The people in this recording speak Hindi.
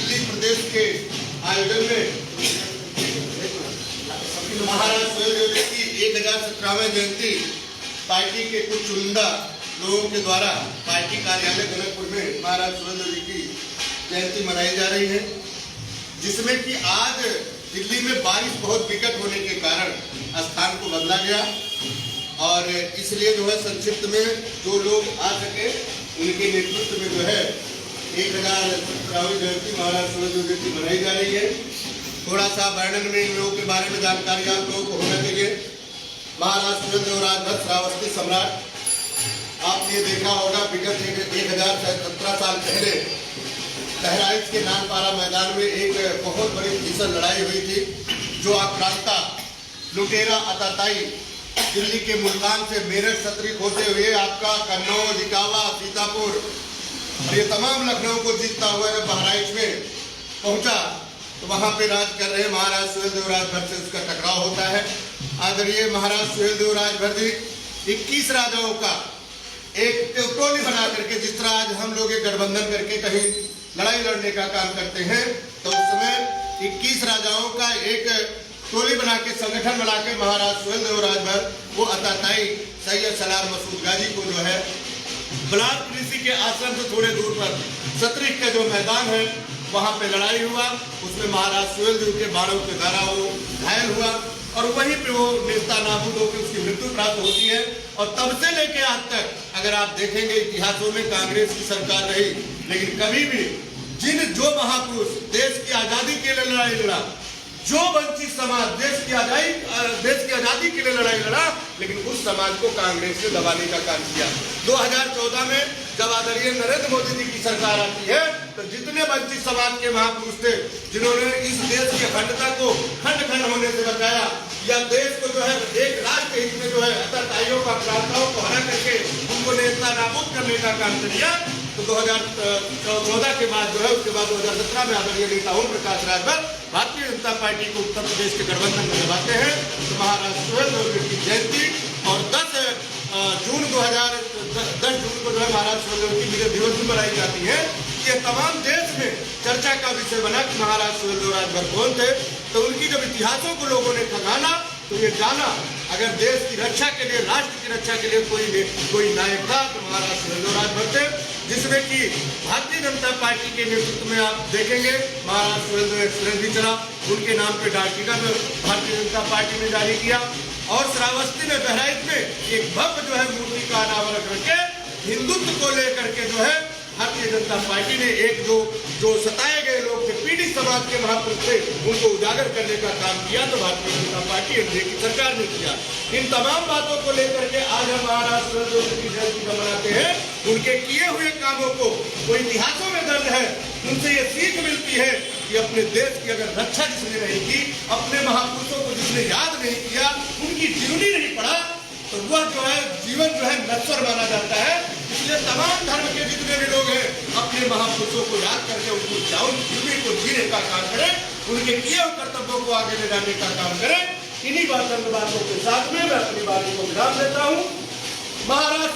दिल्ली प्रदेश के आयोजन में महाराज सुहेलदेव जी की 1017वें जयंती पार्टी के कुछ चुनिंदा लोगों के द्वारा पार्टी कार्यालय जनकपुर में महाराज सुहेलदेव जी की जयंती मनाई जा रही है, जिसमें कि आज दिल्ली में बारिश बहुत विकट होने के कारण स्थान को बदला गया और इसलिए जो है संक्षिप्त में जो लोग आ सके उनके नेतृत्व में जो है 1017वीं जयंती महाराज सुहेलदेव जी की मनाई जा रही है। थोड़ा सा वर्णन में इन लोगों के बारे में जानकारी आप लोगों को होना चाहिए। महाराज सुहेलदेव राजभर श्रावस्ती सम्राट, आपने देखा होगा विगत 1017 साल पहले बहराइच के नानपारा मैदान में एक बहुत बड़ी भीषण लड़ाई हुई थी, जो आक्रांता लुटेरा अताताई दिल्ली के मुल्तान से मेरठ सतरिक होते हुए आपका कन्नौज, इटावा, सीतापुर और ये तमाम लखनऊ को जीतता हुआ जब बहराइच में पहुंचा तो वहां पे राज कर रहे महाराज सुहेलदेव राजभर से उसका टकराव होता है। आदरणीय महाराज सुहेलदेव राजभर जी 21 राजाओं का एक टोली बना करके, जिस तरह आज हम लोग एक गठबंधन करके कहीं लड़ाई लड़ने का काम करते हैं, तो उस समय 21 राजाओं का एक टोली बना के संगठन बना के महाराज सुहेलदेव राजभर वो अताताई सैयद सलार मसूद गाजी को जो है बलात ऋषि के आश्रम से थोड़े दूर पर सतरिक का जो मैदान है वहां पे लड़ाई हुआ, उसमें महाराज सुहेलदेव के बाणों के द्वारा वो घायल हुआ और वहीं पे वो नेता नाबूद होकर उसकी मृत्यु प्राप्त होती है। और तब से लेके आज तक अगर आप देखेंगे इतिहासों में कांग्रेस की सरकार रही, लेकिन कभी भी जो महापुरुष देश की आजादी के लिए लड़ाई लड़ा, जो वंचित समाज देश की आजादी के लिए लड़ाई लड़ा, लेकिन उस समाज को कांग्रेस ने दबाने का काम किया। 2014 में जब आदरणीय नरेंद्र मोदी जी की सरकार आती है तो जितने वंचित समाज के महापुरुष थे जिन्होंने इस देश की अखंडता को खंड खंड होने से बचाया, या देश को जो है एक राष्ट्र हित में जो है अताताइयों का प्रार्थनाओं को हरा करके उनको नेता नाबूद करने का काम किया, तो 2014 के बाद जो है उसके बाद 2017 में आदरणीय नेता ओम प्रकाश राजभर भारतीय जनता पार्टी को उत्तर प्रदेश के गठबंधन में दबाते हैं। तो महाराज सुहेलदेव की जयंती और 10 जून को जो है महाराज सुहेलदेव की विजय दिवस भी मनाई जाती है। ये तमाम देश में चर्चा का विषय बना कि महाराज सुहेलदेव राजभर कौन थे। तो उनकी जब इतिहासों को लोगों ने खंगाला तो ये जाना अगर देश की रक्षा के लिए, राष्ट्र की रक्षा के लिए कोई नायक था तो महाराज सुहेलदेव राजभर थे, जिसमें कि भारतीय जनता पार्टी के नेतृत्व में आप देखेंगे महाराज सुहेलदेव एक्सप्रेस भी चला, उनके नाम पे डाक टिकट भारतीय जनता पार्टी ने जारी किया और श्रावस्ती में बहराइच में एक भव्य जो है मूर्ति का अनावरण करके हिंदुत्व को लेकर के जो है भारतीय जनता पार्टी ने एक जो सताए गए लोग थे, पीड़ित समाज के महापुरुष थे, उनको उजागर करने का काम किया। तो भारतीय जनता पार्टी एनडीए की सरकार ने किया। इन तमाम बातों को लेकर के आज हम महाराज सुहेलदेव की जयंती मनाते हैं। उनके किए हुए कामों को वो इतिहासों में दर्ज है, उनसे ये सीख मिलती है कि अपने देश की अगर रक्षा जिसने नहीं की, अपने महापुरुषों को जिसने याद नहीं किया, उनकी जीवनी नहीं पढ़ा, तो वह जो है जीवन जो है नश्वर माना जाता है। इसलिए तमाम धर्म के जितने भी लोग हैं अपने महापुरुषों को याद करके उनको जीवनी को जीने का काम करें, उनके किए हुए कर्तव्यों को आगे ले जाने का काम करें। इन्हीं बातों के साथ में मैं अपनी बात को विराम देता हूँ। महाराज